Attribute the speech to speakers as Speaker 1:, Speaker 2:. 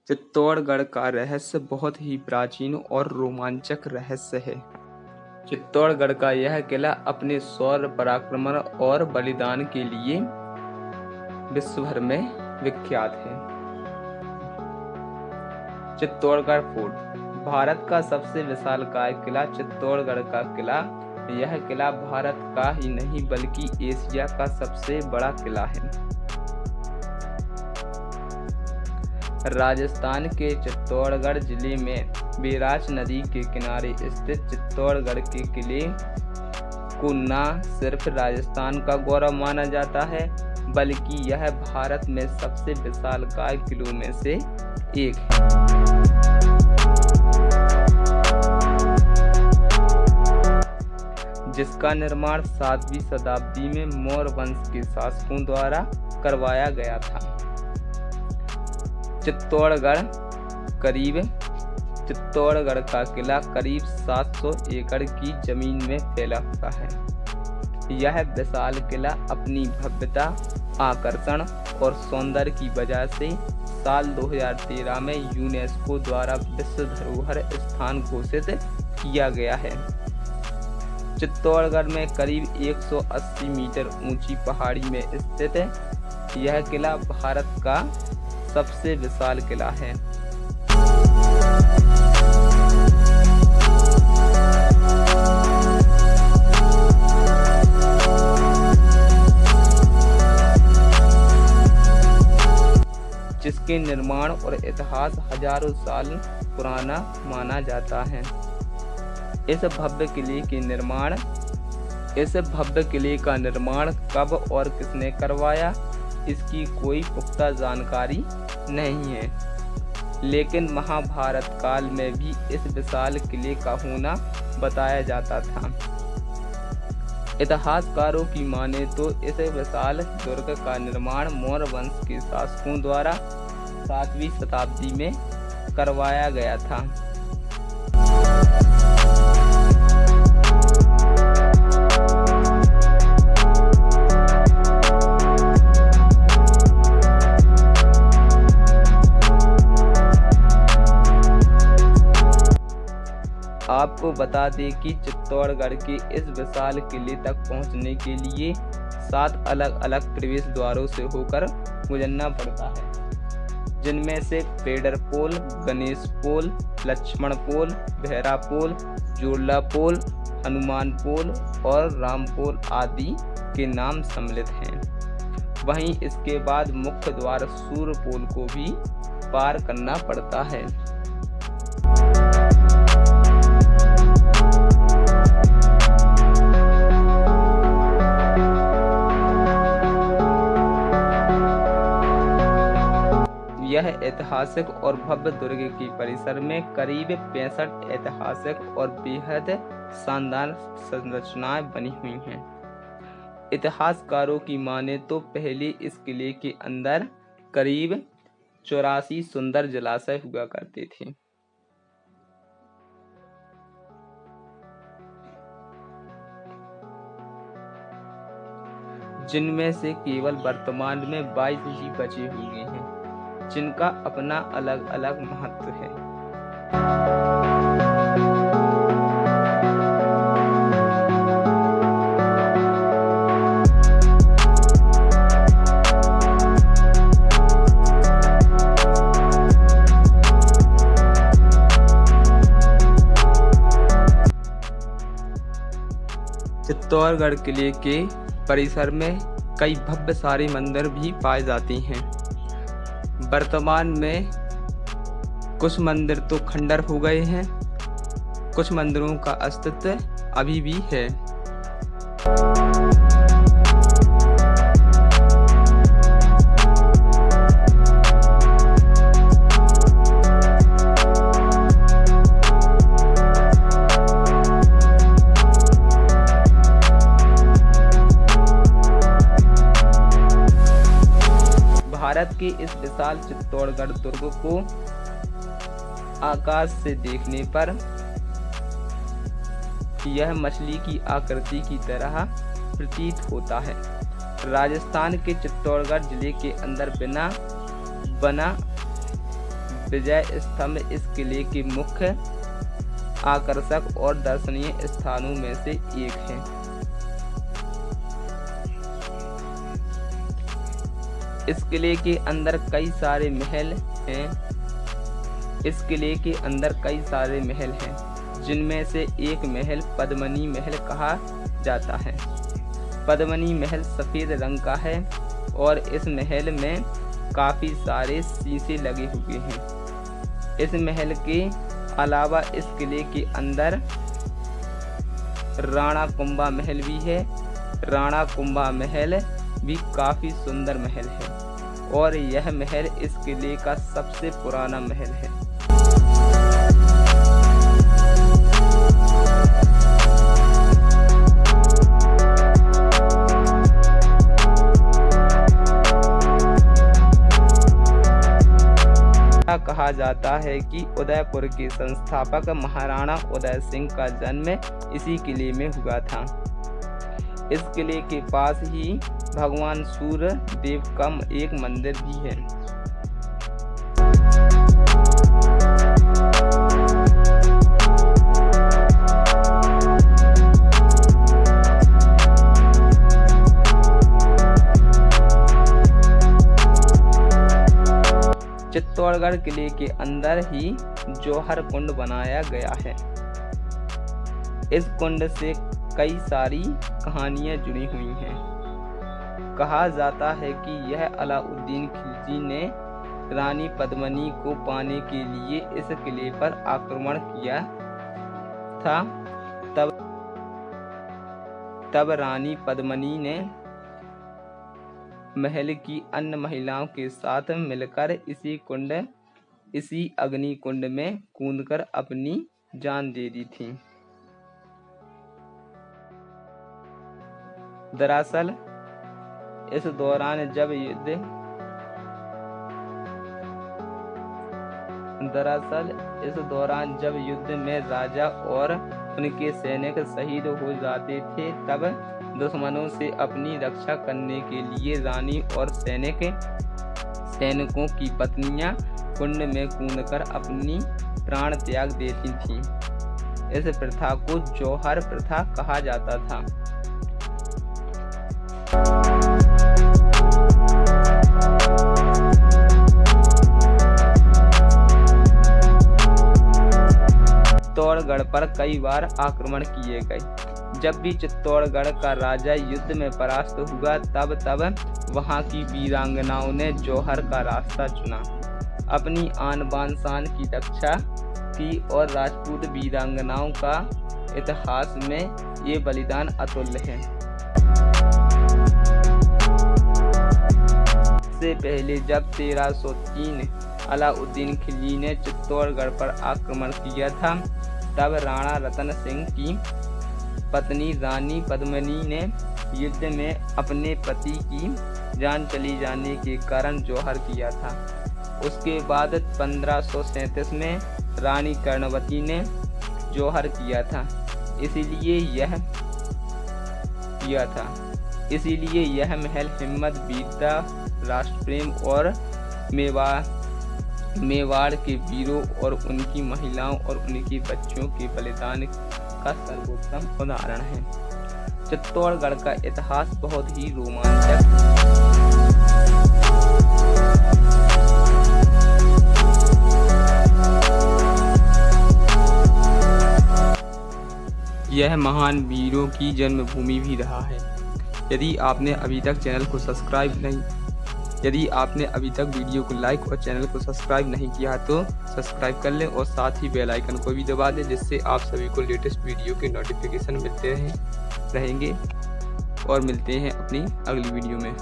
Speaker 1: चित्तौड़गढ़ का रहस्य बहुत ही प्राचीन और रोमांचक रहस्य है। चित्तौड़गढ़ का यह किला अपने शौर्य, पराक्रम और बलिदान के लिए विश्व भर में विख्यात है। चित्तौड़गढ़ फोर्ट भारत का सबसे विशालकाय किला चित्तौड़गढ़ का किला। यह किला भारत का ही नहीं बल्कि एशिया का सबसे बड़ा किला है। राजस्थान के चित्तौड़गढ़ जिले में बैराज नदी के किनारे स्थित चित्तौड़गढ़ के किले को न सिर्फ राजस्थान का गौरव माना जाता है बल्कि यह भारत में सबसे विशालकाय किलों में से एक है। जिसका निर्माण 7वीं शताब्दी में मौर्य वंश के शासकों द्वारा करवाया गया था। चित्तौड़गढ़ का किला करीब 700 एकड़ की जमीन में फैला हुआ है। यह विशाल किला अपनी भव्यता, आकर्षण और सौंदर्य की वजह से साल 2013 में यूनेस्को द्वारा विश्व धरोहर स्थान घोषित किया गया है। चित्तौड़गढ़ में करीब 180 मीटर ऊंची पहाड़ी में स्थित यह किला भारत का सबसे विशाल किला है। जिसके निर्माण और इतिहास हजारों साल पुराना माना जाता है। इस भव्य किले का निर्माण कब और किसने करवाया, इसकी कोई पुख्ता जानकारी नहीं है, लेकिन महाभारत काल में भी इस विशाल किले का होना बताया जाता था। इतिहासकारों की माने तो इस विशाल दुर्ग का निर्माण मौर्य वंश के शासकों द्वारा 7वीं शताब्दी में करवाया गया था। आपको बता दें कि चित्तौड़गढ़ के इस विशाल किले तक पहुंचने के लिए 7 अलग अलग प्रवेश द्वारों से होकर गुजरना पड़ता है, जिनमें से पेडर पोल, गणेश पोल, लक्ष्मण पोल, भैरा पोल, जोड़ला पोल, हनुमान पोल और राम पोल आदि के नाम सम्मिलित हैं। वहीं इसके बाद मुख्य द्वार सूर्य पोल को भी पार करना पड़ता है। यह ऐतिहासिक और भव्य दुर्ग के परिसर में करीब 65 ऐतिहासिक और बेहद शानदार संरचनाएं बनी हुई हैं। इतिहासकारों की माने तो पहले इस किले के अंदर करीब 84 सुंदर जलाशय हुआ करते थे। जिनमें से केवल वर्तमान में 22 ही बचे हुए हैं, जिनका अपना अलग अलग महत्व है। चित्तौड़गढ़ किले के परिसर में कई भव्य सारे मंदिर भी पाए जाते हैं। वर्तमान में कुछ मंदिर तो खंडर हो गए हैं, कुछ मंदिरों का अस्तित्व अभी भी है। भारत के इस विशाल चित्तौड़गढ़ दुर्ग को आकाश से देखने पर यह मछली की आकृति की तरह प्रतीत होता है। राजस्थान के चित्तौड़गढ़ जिले के अंदर विजय स्तंभ इस किले के मुख्य आकर्षक और दर्शनीय स्थानों में से एक है। इस किले के अंदर कई सारे महल हैं। जिनमें से एक महल पद्मिनी महल कहा जाता है। पद्मिनी महल सफेद रंग का है और इस महल में काफी सारे शीशे लगे हुए हैं। इस महल के अलावा इस किले के अंदर राणा कुंभा महल भी है। राणा कुंभा महल भी काफी सुंदर महल है और यह महल इस किले का सबसे पुराना महल है। कहा जाता है कि उदयपुर के संस्थापक महाराणा उदय सिंह का जन्म इसी किले में हुआ था। इस किले के पास ही भगवान सूर्य देव का एक मंदिर भी है। चित्तौड़गढ़ किले के अंदर ही जौहर कुंड बनाया गया है। इस कुंड से कई सारी कहानियां जुड़ी हुई हैं। कहा जाता है कि यह अलाउद्दीन खिलजी ने रानी पद्मिनी को पाने के लिए इस किले पर आक्रमण किया था। तब रानी पद्मिनी ने महल की अन्य महिलाओं के साथ मिलकर इसी अग्नि कुंड में कूदकर अपनी जान दे दी थी। दरअसल इस दौरान जब युद्ध में राजा और उनके सैनिक शहीद हो जाते थे, तब दुश्मनों से अपनी रक्षा करने के लिए रानी और सैनिकों की पत्नियां कुंड में कूदकर अपनी प्राण त्याग देती थीं। इस प्रथा को जौहर प्रथा कहा जाता था। चित्तौड़गढ़ पर कई बार आक्रमण किए गए। जब भी चित्तौड़गढ़ का राजा युद्ध में परास्त हुआ, तब वहां की वीरांगनाओं ने जौहर का रास्ता चुना। अपनी आन बान शान की रक्षा की और राजपूत वीरांगनाओं का इतिहास में ये बलिदान अतुल्य है। इससे पहले जब 1303 अलाउद्दीन खिलजी ने चित्तौड़गढ़ पर आक्रमण किया था, तब राणा रतन सिंह की पत्नी रानी पद्मिनी ने युद्ध में अपने पति की जान चली जाने के कारण जौहर किया था। उसके बाद 1537 में रानी कर्णवती ने जौहर किया था। इसीलिए यह महल हिम्मत, वीरता, राष्ट्रप्रेम और मेवाड़ के वीरों और उनकी महिलाओं और उनके बच्चों के बलिदान का सर्वोत्तम उदाहरण है। चित्तौड़गढ़ का इतिहास बहुत ही रोमांचक यह महान वीरों की जन्मभूमि भी रहा है। यदि आपने अभी तक वीडियो को लाइक और चैनल को सब्सक्राइब नहीं किया तो सब्सक्राइब कर लें और साथ ही बेल आइकन को भी दबा दें, जिससे आप सभी को लेटेस्ट वीडियो के नोटिफिकेशन मिलते रहेंगे। और मिलते हैं अपनी अगली वीडियो में।